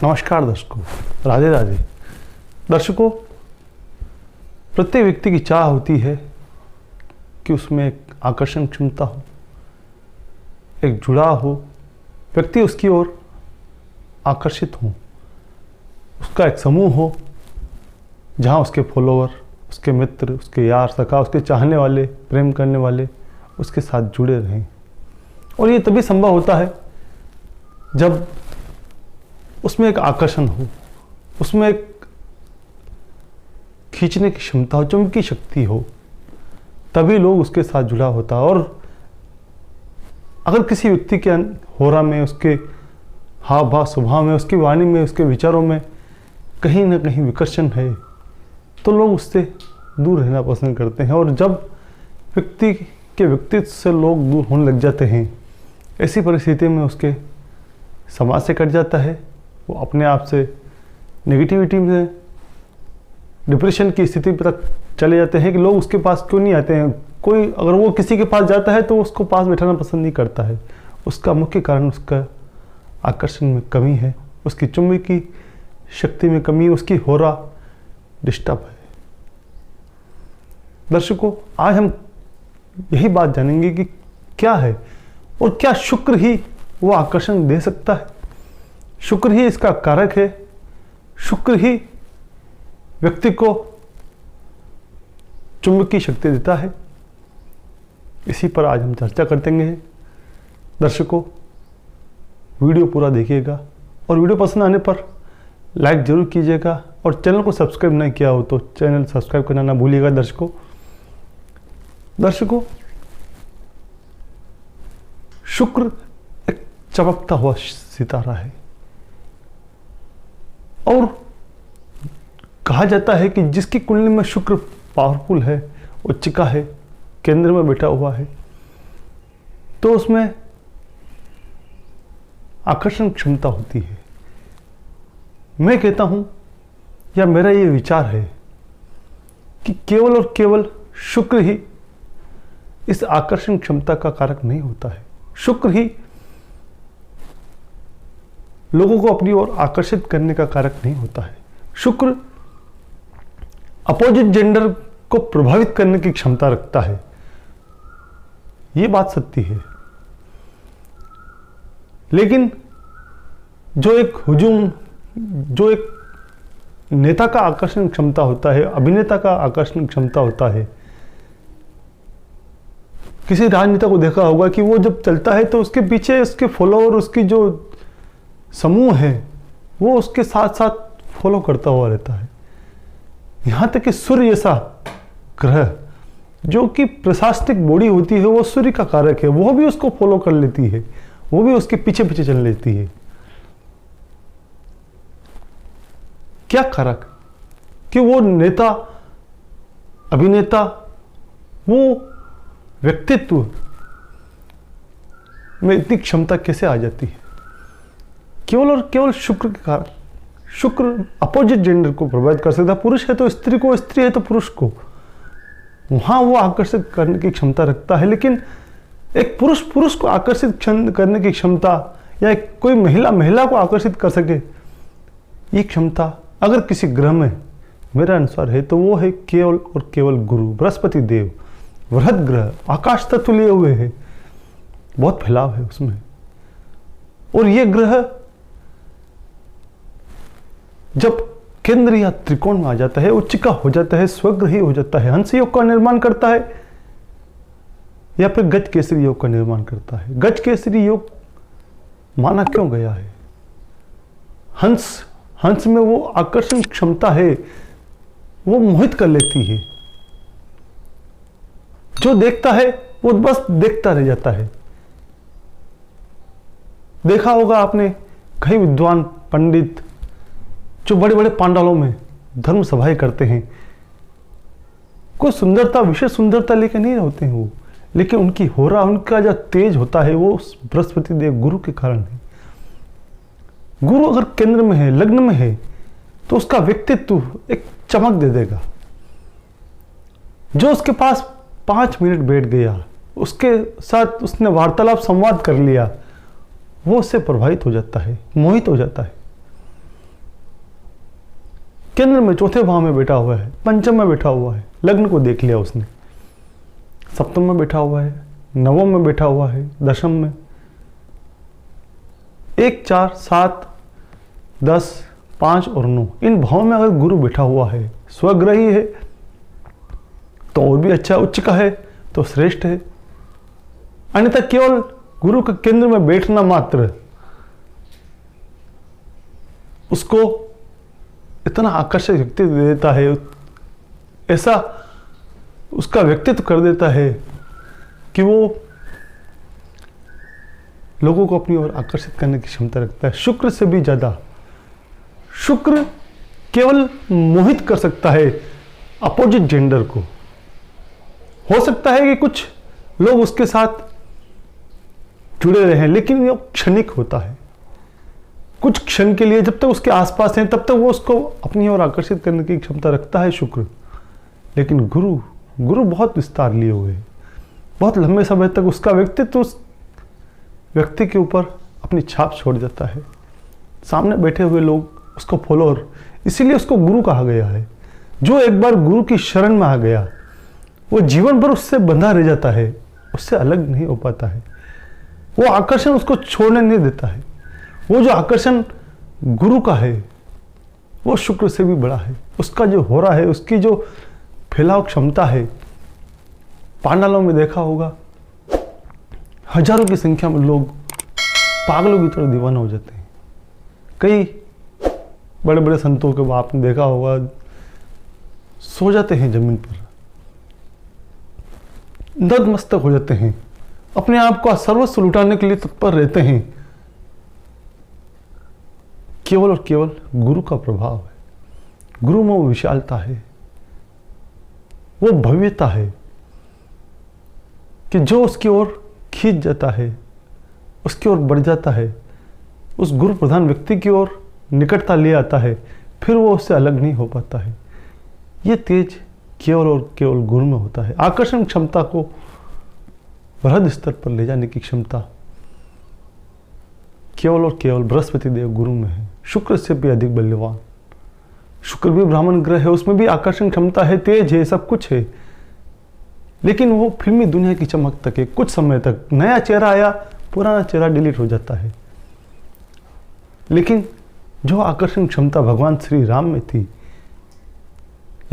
नमस्कार दर्शकों, राधे राधे। दर्शकों, प्रत्येक व्यक्ति की चाह होती है कि उसमें एक आकर्षण क्षमता हो, एक जुड़ाव हो, व्यक्ति उसकी ओर आकर्षित हो, उसका एक समूह हो जहाँ उसके फॉलोअर, उसके मित्र, उसके यार सखा, उसके चाहने वाले, प्रेम करने वाले उसके साथ जुड़े रहें। और ये तभी संभव होता है जब उसमें एक आकर्षण हो, उसमें एक खींचने की क्षमता हो, चुंबकीय शक्ति हो, तभी लोग उसके साथ जुड़ा होता है। और अगर किसी व्यक्ति के होरा में, उसके हाव भाव स्वभाव में, उसकी वाणी में, उसके विचारों में कहीं ना कहीं विकर्षण है तो लोग उससे दूर रहना पसंद करते हैं। और जब व्यक्ति के व्यक्तित्व से लोग दूर होने लग जाते हैं, ऐसी परिस्थिति में उसके समाज से कट जाता है, वो अपने आप से नेगेटिविटी में, डिप्रेशन की स्थिति तक चले जाते हैं कि लोग उसके पास क्यों नहीं आते हैं। कोई अगर वो किसी के पास जाता है तो उसको पास बैठाना पसंद नहीं करता है। उसका मुख्य कारण उसका आकर्षण में कमी है, उसकी चुंबकीय शक्ति में कमी, उसकी होरा डिस्टर्ब है। दर्शकों, आज हम यही बात जानेंगे कि क्या है और क्या शुक्र ही वो आकर्षण दे सकता है। शुक्र ही इसका कारक है, शुक्र ही व्यक्ति को चुंबकीय शक्ति देता है। इसी पर आज हम चर्चा करते हैं। दर्शकों, वीडियो पूरा देखिएगा और वीडियो पसंद आने पर लाइक जरूर कीजिएगा और चैनल को सब्सक्राइब नहीं किया हो तो चैनल सब्सक्राइब करना ना भूलिएगा। दर्शकों, शुक्र एक चमकता हुआ सितारा है और कहा जाता है कि जिसकी कुंडली में शुक्र पावरफुल है, उच्चिका है, केंद्र में बैठा हुआ है, तो उसमें आकर्षण क्षमता होती है। मैं कहता हूं, या मेरा ये विचार है कि केवल और केवल शुक्र ही इस आकर्षण क्षमता का कारक नहीं होता है। शुक्र ही लोगों को अपनी ओर आकर्षित करने का कारक नहीं होता है। शुक्र अपोजिट जेंडर को प्रभावित करने की क्षमता रखता है, ये बात सत्य है। लेकिन जो एक नेता का आकर्षण क्षमता होता है, अभिनेता का आकर्षण क्षमता होता है, किसी राजनेता को देखा होगा कि वो जब चलता है तो उसके पीछे उसके फॉलोअर, उसकी जो समूह है वो उसके साथ साथ फॉलो करता हुआ रहता है। यहाँ तक कि सूर्य जैसा ग्रह जो कि प्रशासनिक बॉडी होती है, वो सूर्य का कारक है, वो भी उसको फॉलो कर लेती है, वो भी उसके पीछे पीछे चल लेती है। क्या कारक कि वो नेता, अभिनेता, वो व्यक्तित्व में इतनी क्षमता कैसे आ जाती है? केवल और केवल शुक्र के कारण। शुक्र अपोजिट जेंडर को प्रभावित कर सकता है। पुरुष है तो स्त्री को, स्त्री है तो पुरुष को, वहां वो आकर्षित करने की क्षमता रखता है। लेकिन एक पुरुष पुरुष को आकर्षित करने की क्षमता, या कोई महिला महिला को आकर्षित कर सके, ये क्षमता अगर किसी ग्रह में मेरे अनुसार है तो वो है केवल और केवल गुरु, बृहस्पति देव। वृहद ग्रह, आकाश तत्व लिए हुए है, बहुत फैलाव है उसमें। और ये ग्रह जब केंद्र या त्रिकोण में आ जाता है, उच्चिका हो जाता है, स्वग्रही हो जाता है, हंस योग का निर्माण करता है या फिर गज केसरी योग का निर्माण करता है। गज केसरी योग माना क्यों गया है? हंस में वो आकर्षण क्षमता है, वो मोहित कर लेती है। जो देखता है वो बस देखता रह जाता है। देखा होगा आपने कई विद्वान पंडित जो बड़े बड़े पांडालों में धर्म सभाएं करते हैं, कोई सुंदरता, विशेष सुंदरता लेके नहीं होते हैं वो, लेकिन उनकी होरा, उनका जो तेज होता है वो बृहस्पति देव गुरु के कारण है। गुरु अगर केंद्र में है, लग्न में है, तो उसका व्यक्तित्व एक चमक दे देगा। जो उसके पास 5 मिनट बैठ गया, उसके साथ उसने वार्तालाप, संवाद कर लिया, वो उससे प्रभावित हो जाता है, मोहित हो जाता है। केंद्र में चौथे भाव में बैठा हुआ है, पंचम में बैठा हुआ है, लग्न को देख लिया उसने, सप्तम में बैठा हुआ है, नवम में बैठा हुआ है, दशम में, 1, 4, 7, 10, 5 और 9 इन भावों में अगर गुरु बैठा हुआ है, स्वग्रही है तो और भी अच्छा, उच्च का है तो श्रेष्ठ है। अन्यथा केवल गुरु के केंद्र में बैठना मात्र उसको इतना आकर्षक व्यक्तित्व दे देता है, ऐसा उसका व्यक्तित्व कर देता है कि वो लोगों को अपनी ओर आकर्षित करने की क्षमता रखता है। शुक्र से भी ज्यादा शुक्र केवल मोहित कर सकता है अपोजिट जेंडर को। हो सकता है कि कुछ लोग उसके साथ जुड़े रहे, लेकिन ये क्षणिक होता है, कुछ क्षण के लिए। जब तक उसके आसपास हैं तब तक वो उसको अपनी ओर आकर्षित करने की क्षमता रखता है शुक्र। लेकिन गुरु बहुत विस्तार लिए हुए, बहुत लंबे समय तक उसका व्यक्तित्व उस व्यक्ति के ऊपर अपनी छाप छोड़ जाता है। सामने बैठे हुए लोग उसको फॉलोअर, इसीलिए उसको गुरु कहा गया है। जो एक बार गुरु की शरण में आ गया वो जीवन भर उससे बंधा रह जाता है, उससे अलग नहीं हो पाता है। वो आकर्षण उसको छोड़ने नहीं देता है। वो जो आकर्षण गुरु का है वो शुक्र से भी बड़ा है। उसका जो हो रहा है, उसकी जो फैलाव क्षमता है, पांडालों में देखा होगा हजारों की संख्या में लोग पागलों की तरह दीवाना हो जाते हैं। कई बड़े बड़े संतों के आपने देखा होगा सो जाते हैं जमीन पर, नतमस्तक हो जाते हैं, अपने आप को सर्वस्व लुटाने के लिए तत्पर रहते हैं। केवल और केवल गुरु का प्रभाव है। गुरु में वो विशालता है, वो भव्यता है कि जो उसकी ओर खींच जाता है, उसकी ओर बढ़ जाता है, उस गुरु प्रधान व्यक्ति की ओर निकटता ले आता है, फिर वो उससे अलग नहीं हो पाता है। ये तेज केवल और केवल गुरु में होता है। आकर्षण क्षमता को बृहद स्तर पर ले जाने की क्षमता केवल और केवल बृहस्पति देव गुरु में है। शुक्र से भी अधिक बल्यवान। शुक्र भी ब्राह्मण ग्रह है, उसमें भी आकर्षण क्षमता है, तेज है, सब कुछ है, लेकिन वो फिल्मी दुनिया की चमक तक है। कुछ समय तक नया चेहरा आया, पुराना चेहरा डिलीट हो जाता है। लेकिन जो आकर्षण क्षमता भगवान श्री राम में थी,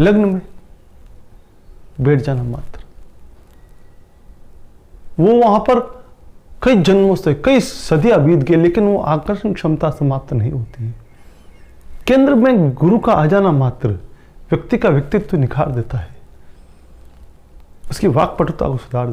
लग्न में बैठ जाना मात्र, वो वहां पर कई जन्मों से, कई सदियां बीत गए, लेकिन वो आकर्षण क्षमता समाप्त नहीं होती है। केंद्र में गुरु का आ जाना मात्र व्यक्ति का व्यक्तित्व निखार देता है, उसकी वाक्पटुता को सुधार